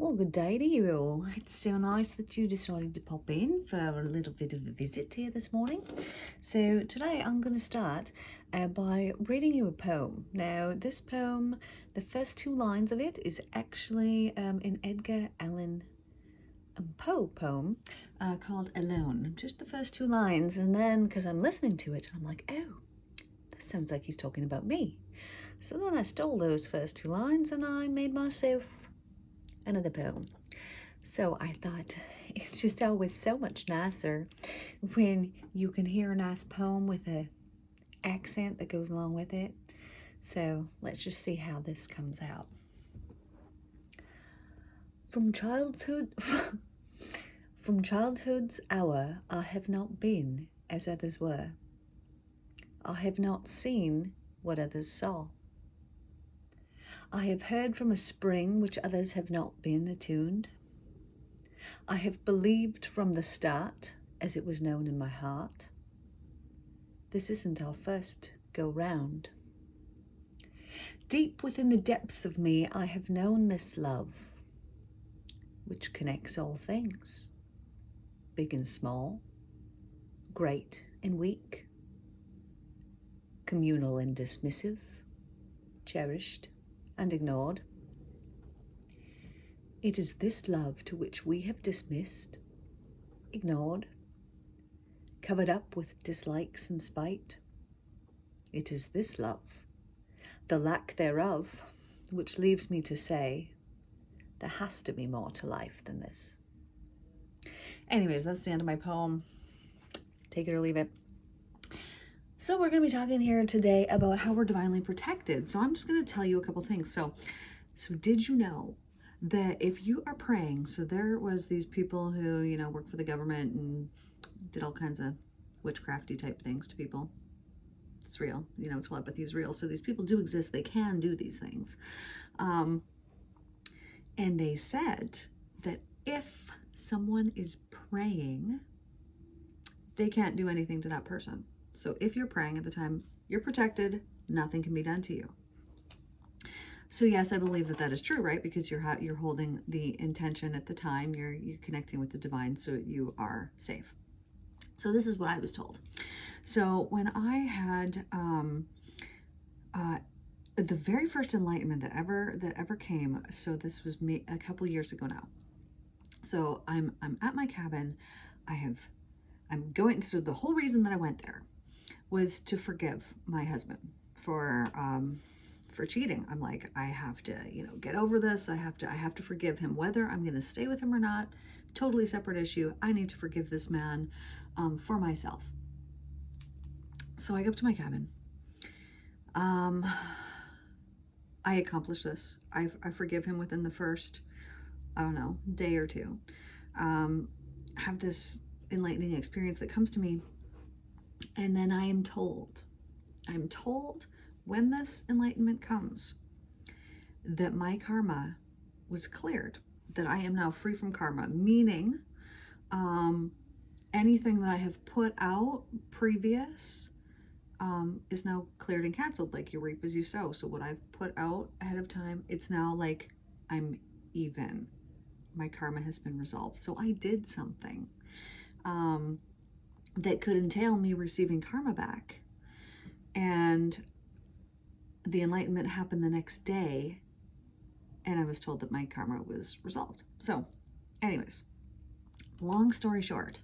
Well, good day to you all. It's so nice that you decided to pop in for a little bit of a visit here this morning. So today I'm going to start by reading you a poem. Now, this poem, the first two lines of it is actually an Edgar Allan Poe poem called Alone. Just the first two lines, and then because I'm listening to it, I'm like, oh, that sounds like he's talking about me. So then I stole those first two lines and I made myself another poem. So I thought it's just always so much nicer when you can hear a nice poem with a accent that goes along with it. So let's just see how this comes out. From childhood from childhood's hour I have not been as others were. I have not seen what others saw. I have heard from a spring which others have not been attuned. I have believed from the start, as it was known in my heart, this isn't our first go round. Deep within the depths of me I have known this love, which connects all things, big and small, great and weak, communal and dismissive, cherished and ignored. It is this love to which we have dismissed, ignored, covered up with dislikes and spite. It is this love, the lack thereof, which leaves me to say, there has to be more to life than this. Anyways, that's the end of my poem. Take it or leave it. So we're going to be talking here today about how we're divinely protected. So I'm just going to tell you a couple things. So did you know that if you are praying, so there was these people who, work for the government and did all kinds of witchcrafty type things to people. It's real, telepathy is real. So these people do exist. They can do these things. And they said that if someone is praying, they can't do anything to that person. So if you're praying at the time, you're protected. Nothing can be done to you. So yes, I believe that is true, right? Because you're holding the intention at the time. You're connecting with the divine, so you are safe. So this is what I was told. So when I had the very first enlightenment that ever came, so this was a couple years ago now. So I'm at my cabin. I'm going through, the whole reason that I went there was to forgive my husband for cheating. I'm like, I have to, get over this. I have to forgive him, whether I'm going to stay with him or not. Totally separate issue. I need to forgive this man for myself. So I go up to my cabin. I accomplish this. I forgive him within the first, day or two. Have this enlightening experience that comes to me. And then I'm told when this enlightenment comes that my karma was cleared, that I am now free from karma, meaning anything that I have put out previous is now cleared and canceled. Like you reap as you sow. So what I've put out ahead of time, it's now like I'm even. My karma has been resolved. So I did something that could entail me receiving karma back. And the enlightenment happened the next day, and I was told that my karma was resolved. So, anyways, long story short,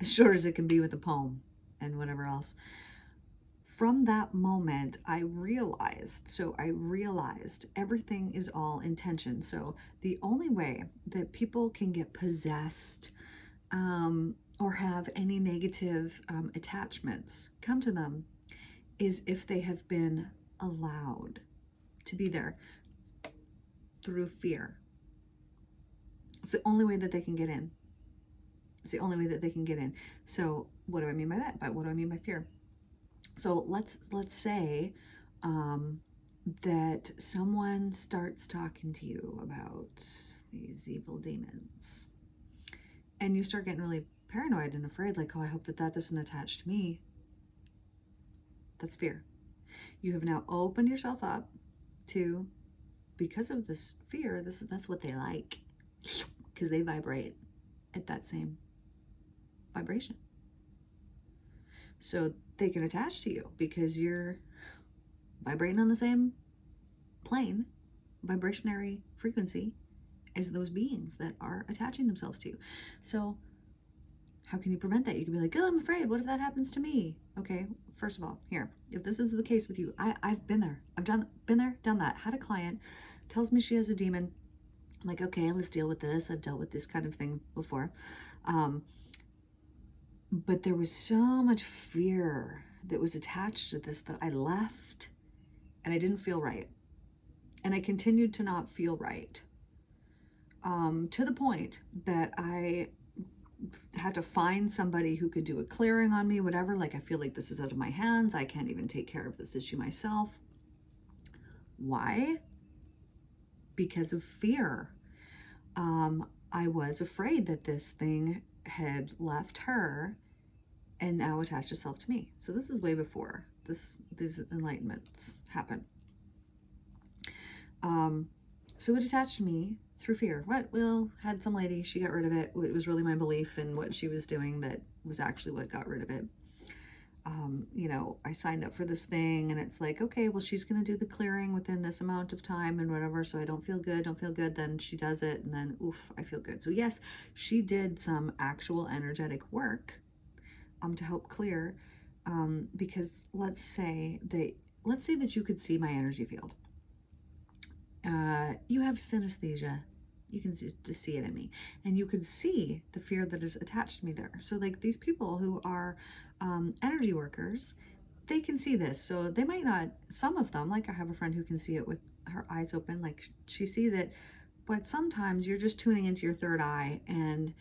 as short as it can be with a poem and whatever else, from that moment, I realized everything is all intention. So the only way that people can get possessed or have any negative attachments come to them is if they have been allowed to be there through fear. It's the only way that they can get in. So what do I mean by that? What do I mean by fear? So let's say that someone starts talking to you about these evil demons, and you start getting really paranoid and afraid, like, oh, I hope that doesn't attach to me. That's fear. You have now opened yourself up to because of this fear, that's what they like, because they vibrate at that same vibration. So they can attach to you because you're vibrating on the same plane, vibrationary frequency as those beings that are attaching themselves to you. So how can you prevent that? You can be like, oh, I'm afraid. What if that happens to me? Okay, first of all, here, if this is the case with you, I've been there. Been there, done that. Had a client, tells me she has a demon. I'm like, okay, let's deal with this. I've dealt with this kind of thing before. But there was so much fear that was attached to this that I left and I didn't feel right. And I continued to not feel right. To the point that I had to find somebody who could do a clearing on me, whatever. Like, I feel like this is out of my hands. I can't even take care of this issue myself. Why? Because of fear. I was afraid that this thing had left her and now attached itself to me. So this is way before these enlightenments happen. So it attached me through fear. Well, had some lady, she got rid of it. It was really my belief in what she was doing that was actually what got rid of it. I signed up for this thing and it's like, okay, well, she's going to do the clearing within this amount of time and whatever. So I don't feel good. Then she does it. And then, oof, I feel good. So yes, she did some actual energetic work, to help clear, because let's say that you could see my energy field. You have synesthesia. You can just see it in me, and you could see the fear that is attached to me there. So like these people who are energy workers, they can see this. So they might not, some of them, like I have a friend who can see it with her eyes open, like she sees it, but sometimes you're just tuning into your third eye, and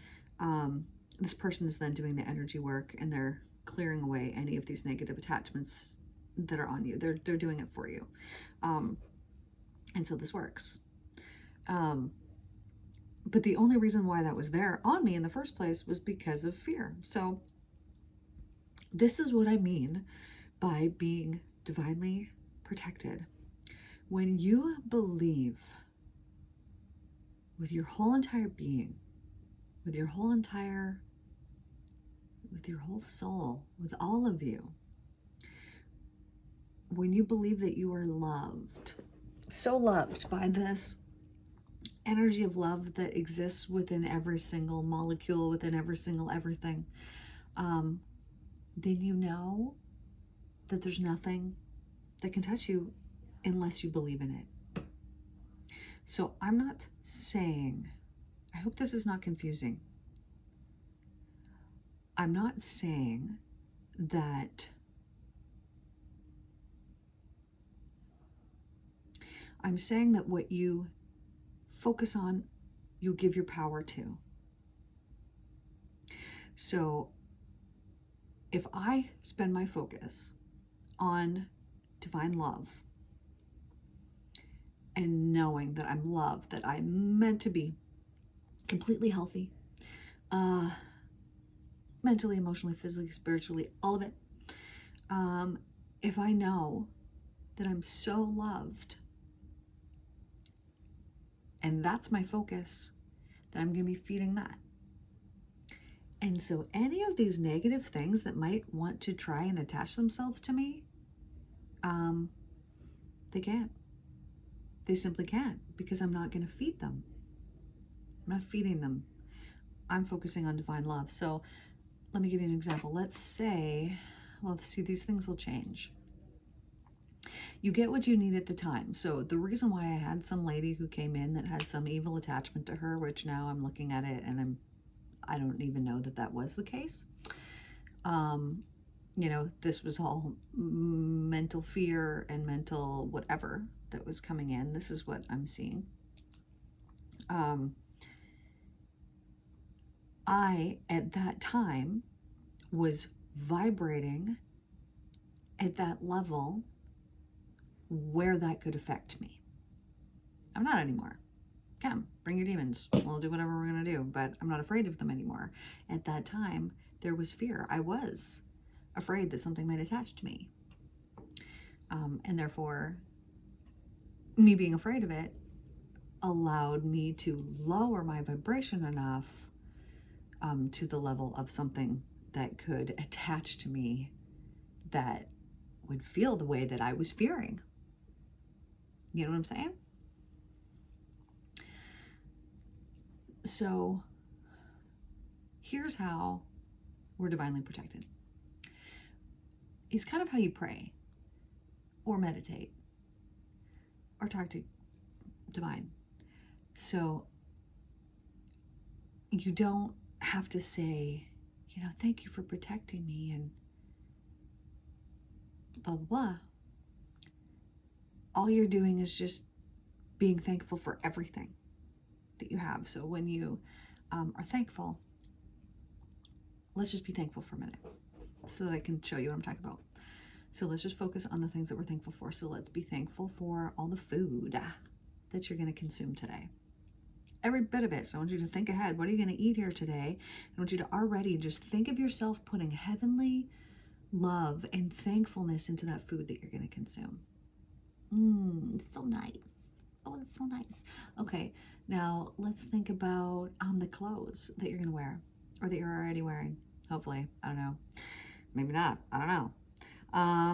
this person is then doing the energy work and they're clearing away any of these negative attachments that are on you. They're doing it for you. And so this works. But the only reason why that was there on me in the first place was because of fear. So this is what I mean by being divinely protected. When you believe with your whole entire being, with your whole soul, with all of you, when you believe that you are loved, so loved by this energy of love that exists within every single molecule, within every single everything, then you know that there's nothing that can touch you unless you believe in it. So I'm not saying, I hope this is not confusing. I'm not saying that I'm saying that what you focus on, you give your power to. So if I spend my focus on divine love and knowing that I'm loved, that I'm meant to be completely healthy, mentally, emotionally, physically, spiritually, all of it. If I know that I'm so loved, and that's my focus, then I'm going to be feeding that. And so any of these negative things that might want to try and attach themselves to me, they can't. They simply can't, because I'm not going to feed them. I'm not feeding them. I'm focusing on divine love. So let me give you an example. Let's say, well, see, these things will change. You get what you need at the time. So the reason why I had some lady who came in that had some evil attachment to her, which now I'm looking at it and I don't even know that was the case. This was all mental fear and mental whatever that was coming in. This is what I'm seeing. I, at that time, was vibrating at that level where that could affect me. I'm not anymore. Come, bring your demons. We'll do whatever we're going to do, but I'm not afraid of them anymore. At that time, there was fear. I was afraid that something might attach to me. And therefore, me being afraid of it allowed me to lower my vibration enough to the level of something that could attach to me, that would feel the way that I was fearing. You know what I'm saying? So here's how we're divinely protected. It's kind of how you pray or meditate or talk to divine. So you don't have to say, thank you for protecting me and blah, blah, blah. All you're doing is just being thankful for everything that you have. So when you are thankful, let's just be thankful for a minute so that I can show you what I'm talking about. So let's just focus on the things that we're thankful for. So let's be thankful for all the food that you're going to consume today. Every bit of it. So I want you to think ahead. What are you going to eat here today? I want you to already just think of yourself putting heavenly love and thankfulness into that food that you're going to consume. It's so nice. Oh, it's so nice. Okay, now let's think about the clothes that you're going to wear, or that you're already wearing. Hopefully. I don't know. Maybe not. I don't know. I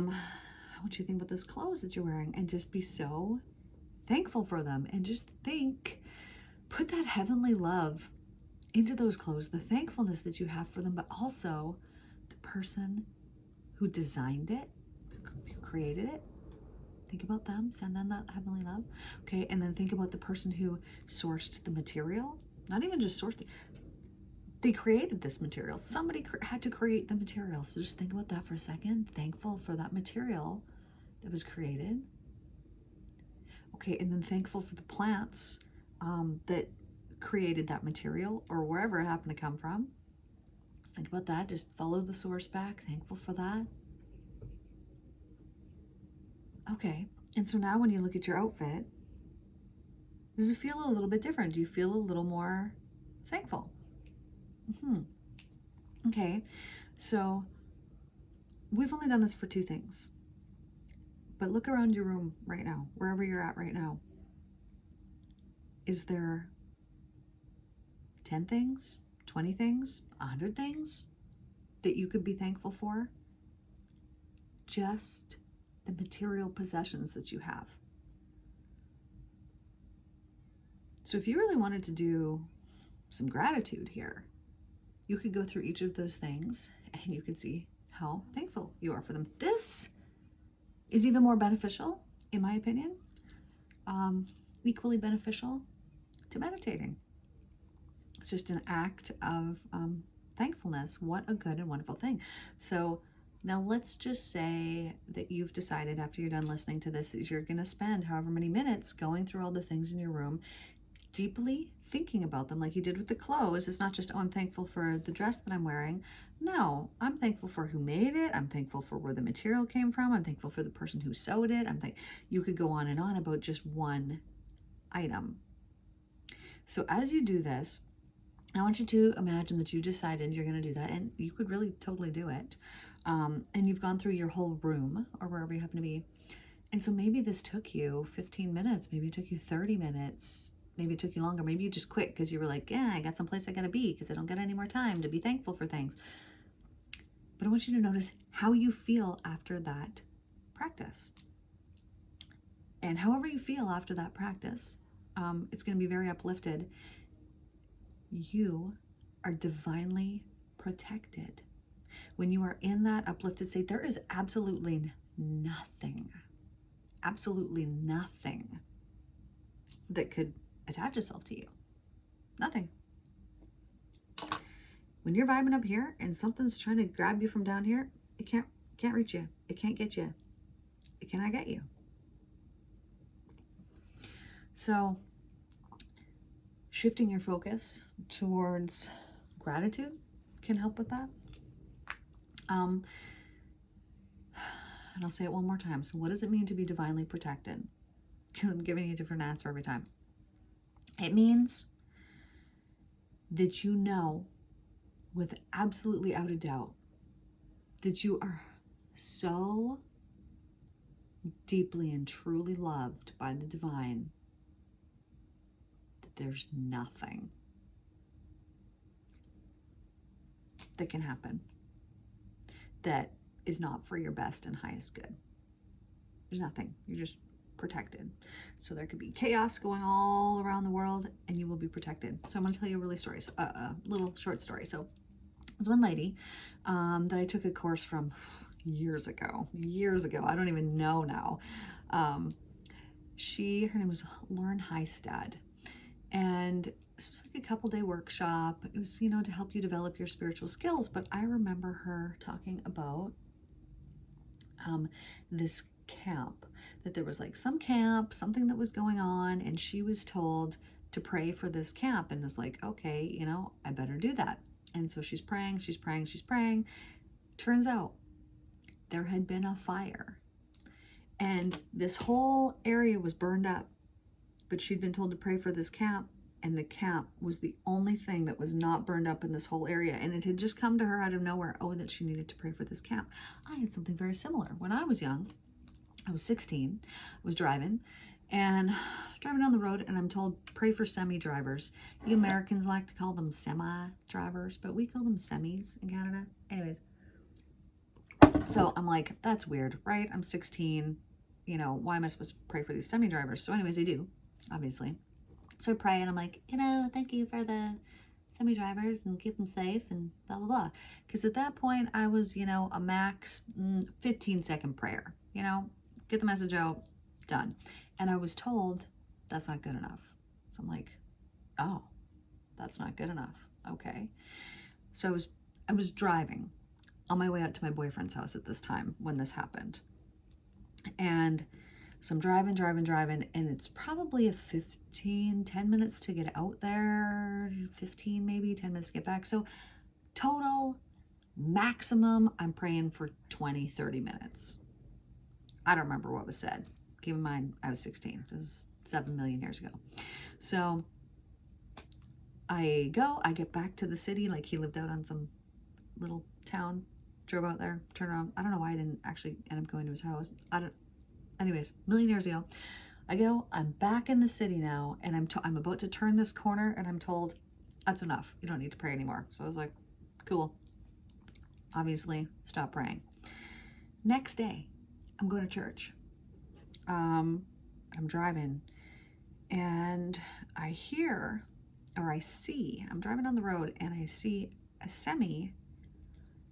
want you to think about those clothes that you're wearing and just be so thankful for them, and just put that heavenly love into those clothes, the thankfulness that you have for them, but also the person who designed it, who created it. Think about them, send them that heavenly love. Okay, and then think about the person who sourced the material. Not even just sourced it, they created this material. Somebody had to create the material. So just think about that for a second. Thankful for that material that was created. Okay, and then thankful for the plants that created that material, or wherever it happened to come from. Just think about that. Just follow the source back. Thankful for that. Okay, and so now when you look at your outfit, does it feel a little bit different? Do you feel a little more thankful? Okay, so we've only done this for 2 things, but look around your room right now, wherever you're at right now. Is there 10 things, 20 things, 100 things that you could be thankful for? Just the material possessions that you have. So if you really wanted to do some gratitude here, you could go through each of those things and you could see how thankful you are for them. This is even more beneficial, in my opinion, equally beneficial to meditating. It's just an act of thankfulness. What a good and wonderful thing. So now let's just say that you've decided, after you're done listening to this, that you're going to spend however many minutes going through all the things in your room, deeply thinking about them, like you did with the clothes. It's not just, oh, I'm thankful for the dress that I'm wearing. No, I'm thankful for who made it. I'm thankful for where the material came from. I'm thankful for the person who sewed it. You could go on and on about just one item. So as you do this, I want you to imagine that you decided you're going to do that, and you could really totally do it. And you've gone through your whole room or wherever you happen to be. And so maybe this took you 15 minutes, maybe it took you 30 minutes, maybe it took you longer, maybe you just quit because you were like, yeah, I got someplace I got to be because I don't get any more time to be thankful for things. But I want you to notice how you feel after that practice. And however you feel after that practice, it's going to be very uplifted. You are divinely protected. When you are in that uplifted state, there is absolutely nothing that could attach itself to you. Nothing. When you're vibing up here and something's trying to grab you from down here, it can't reach you. It can't get you. It cannot get you. So shifting your focus towards gratitude can help with that. And I'll say it one more time. So what does it mean to be divinely protected? Because I'm giving you a different answer every time. It means that you know, with absolutely out of doubt, that you are so deeply and truly loved by the divine there's nothing that can happen that is not for your best and highest good. There's nothing. You're just protected. So there could be chaos going all around the world and you will be protected. So I'm going to tell you a little short story. So there's one lady that I took a course from years ago. I don't even know now. Her name was Lauren Heistad. And this was like a couple-day workshop. It was, to help you develop your spiritual skills. But I remember her talking about this camp, that there was like some camp, something that was going on, and she was told to pray for this camp, and was like, okay, I better do that. And so she's praying. Turns out there had been a fire and this whole area was burned up, but she'd been told to pray for this camp, and the camp was the only thing that was not burned up in this whole area. And it had just come to her out of nowhere, that she needed to pray for this camp. I had something very similar. When I was young, I was 16, I was driving down the road, and I'm told, pray for semi-drivers. You Americans like to call them semi-drivers, but we call them semis in Canada. Anyways, so I'm like, that's weird, right? I'm 16, why am I supposed to pray for these semi-drivers? So anyways, I do, obviously. So I pray, and I'm like, thank you for the semi-drivers and keep them safe and blah, blah, blah. Because at that point, I was, a max 15-second prayer, get the message out, done. And I was told that's not good enough. So I'm like, oh, that's not good enough. Okay. So I was driving on my way out to my boyfriend's house at this time when this happened. And so I'm driving, and it's probably a 10 minutes to get out there, 15 maybe, 10 minutes to get back. So total maximum, I'm praying for 20, 30 minutes. I don't remember what was said. Keep in mind, I was 16. This is 7 million years ago. So I get back to the city. Like, he lived out on some little town, drove out there, turned around. I don't know why I didn't actually end up going to his house. Anyways, million years ago, I'm back in the city now, and I'm about to turn this corner, and I'm told, that's enough. You don't need to pray anymore. So I was like, cool. Obviously, stop praying. Next day, I'm going to church. I'm driving, and I'm driving down the road, and I see a semi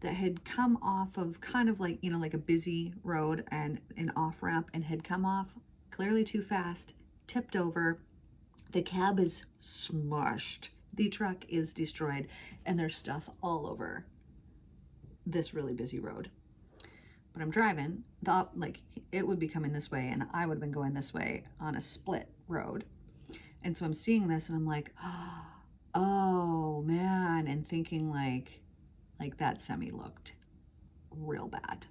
that had come off of kind of like, like a busy road and an off ramp, and had come off clearly too fast, tipped over. The cab is smushed. The truck is destroyed, and there's stuff all over this really busy road. But I'm driving, it would be coming this way, and I would have been going this way on a split road. And so I'm seeing this, and I'm like, oh man, and thinking like that semi looked real bad.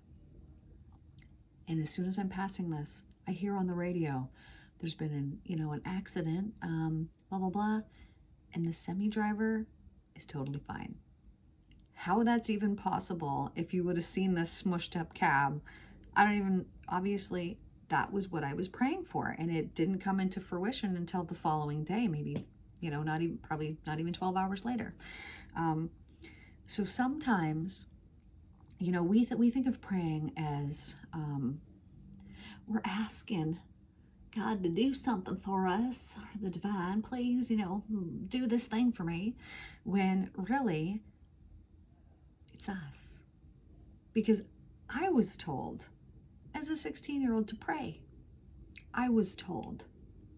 And as soon as I'm passing this, I hear on the radio, there's been an accident, blah, blah, blah. And the semi driver is totally fine. How that's even possible, if you would have seen this smushed up cab, obviously that was what I was praying for. And it didn't come into fruition until the following day, maybe, probably not even 12 hours later. So sometimes, we think of praying as we're asking God to do something for us, or the divine, please, do this thing for me, when really it's us. Because I was told as a 16-year-old to pray. I was told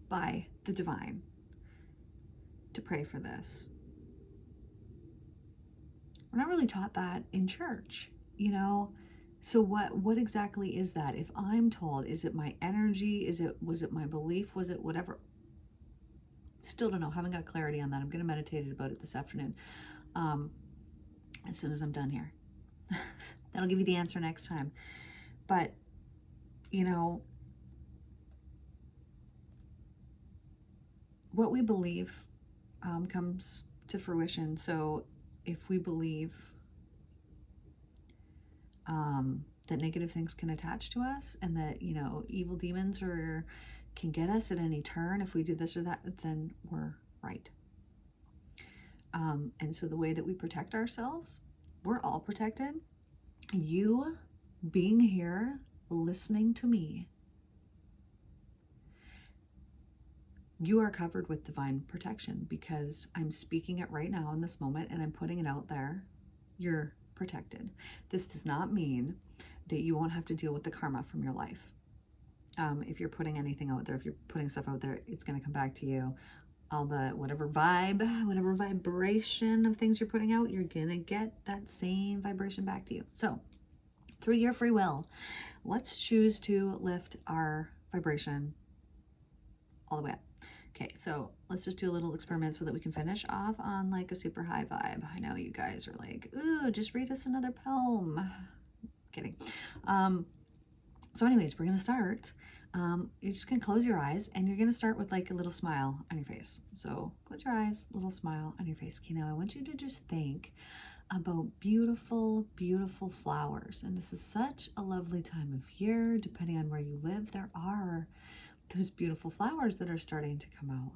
by the divine to pray for this. We're not really taught that in church, So what exactly is that? If I'm told, is it my energy? Was it my belief? Was it whatever? Still don't know. Haven't got clarity on that. I'm going to meditate about it this afternoon. As soon as I'm done here. That'll give you the answer next time. But, what we believe comes to fruition. So if we believe that negative things can attach to us, and that, evil demons can get us at any turn if we do this or that, then we're right. And so the way that we protect ourselves, we're all protected. You being here, listening to me, you are covered with divine protection because I'm speaking it right now in this moment and I'm putting it out there. You're protected. This does not mean that you won't have to deal with the karma from your life. If you're putting anything out there, if you're putting stuff out there, it's going to come back to you. All the whatever vibration of things you're putting out, you're going to get that same vibration back to you. So through your free will, let's choose to lift our vibration all the way up. Okay, so let's just do a little experiment so that we can finish off on like a super high vibe. I know you guys are like, ooh, just read us another poem. Kidding. So anyways, we're gonna start. You're just gonna close your eyes and you're gonna start with like a little smile on your face. So close your eyes, little smile on your face. Okay, now I want you to just think about beautiful, beautiful flowers. And this is such a lovely time of year. Depending on where you live, there are those beautiful flowers that are starting to come out.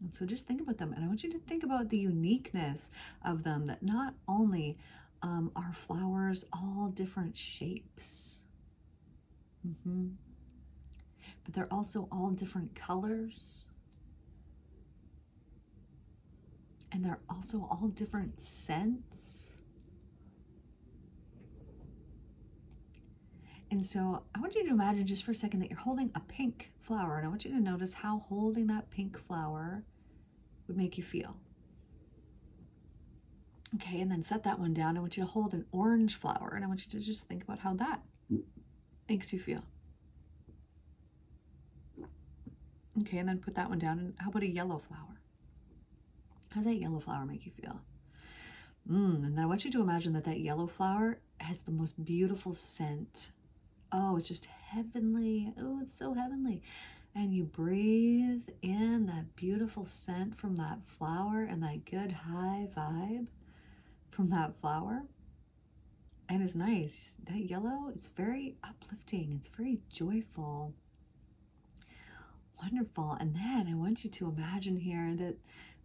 And so just think about them. And I want you to think about the uniqueness of them, that not only are flowers all different shapes, but they're also all different colors. And they're also all different scents. And so I want you to imagine just for a second that you're holding a pink flower. And I want you to notice how holding that pink flower would make you feel. Okay, and then set that one down. I want you to hold an orange flower. And I want you to just think about how that makes you feel. Okay, and then put that one down. And how about a yellow flower? How does that yellow flower make you feel? And then I want you to imagine that that yellow flower has the most beautiful scent. Oh, it's just heavenly. Oh, it's so heavenly. And you breathe in that beautiful scent from that flower and that good high vibe from that flower. And it's nice. That yellow, it's very uplifting. It's very joyful. Wonderful. And then I want you to imagine here that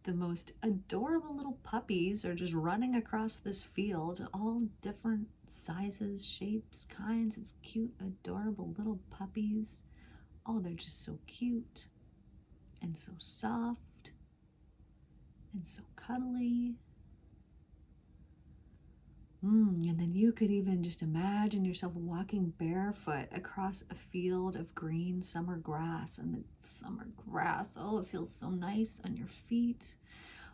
the most adorable little puppies are just running across this field, all different sizes, shapes, kinds of cute, adorable little puppies. Oh, they're just so cute and so soft and so cuddly. And then you could even just imagine yourself walking barefoot across a field of green summer grass. And the summer grass, oh, it feels so nice on your feet.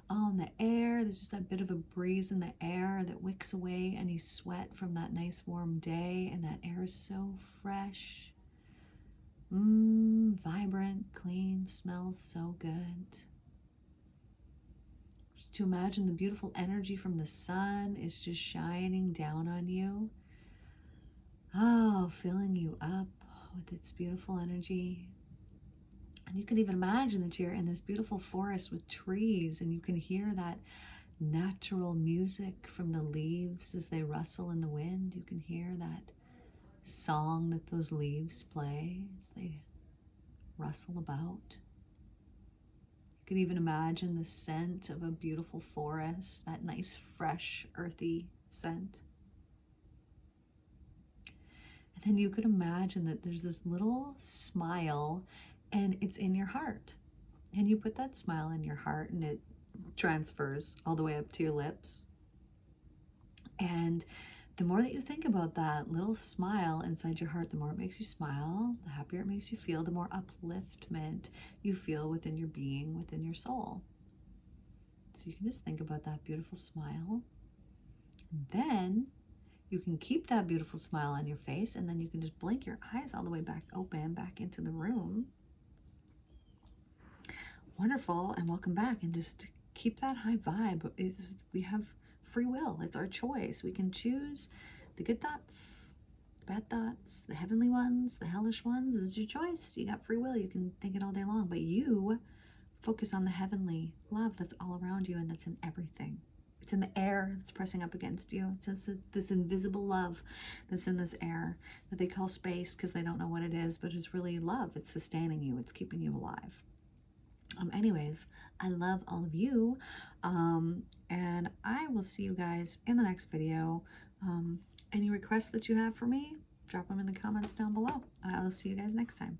Oh, and the air, there's just that bit of a breeze in the air that wicks away any sweat from that nice warm day. And that air is so fresh. Vibrant, clean, smells so good. To imagine the beautiful energy from the sun is just shining down on you. Oh, filling you up with its beautiful energy. And you can even imagine that you're in this beautiful forest with trees and you can hear that natural music from the leaves as they rustle in the wind. You can hear that song that those leaves play as they rustle about. You can even imagine the scent of a beautiful forest, that nice, fresh, earthy scent. And then you could imagine that there's this little smile and it's in your heart. And you put that smile in your heart and it transfers all the way up to your lips. And the more that you think about that little smile inside your heart, the more it makes you smile, the happier it makes you feel, the more upliftment you feel within your being, within your soul. So you can just think about that beautiful smile. And then you can keep that beautiful smile on your face, and then you can just blink your eyes all the way back open, back into the room. Wonderful, and welcome back. And just keep that high vibe. We have free will. It's our choice. We can choose the good thoughts, the bad thoughts, the heavenly ones, the hellish ones. This is your choice. You got free will. You can think it all day long, but you focus on the heavenly love that's all around you and that's in everything. It's in the air that's pressing up against you. It's this invisible love that's in this air that they call space because they don't know what it is, but it's really love. It's sustaining you. It's keeping you alive. Anyways, I love all of you. And I will see you guys in the next video. Any requests that you have for me, drop them in the comments down below. I will see you guys next time.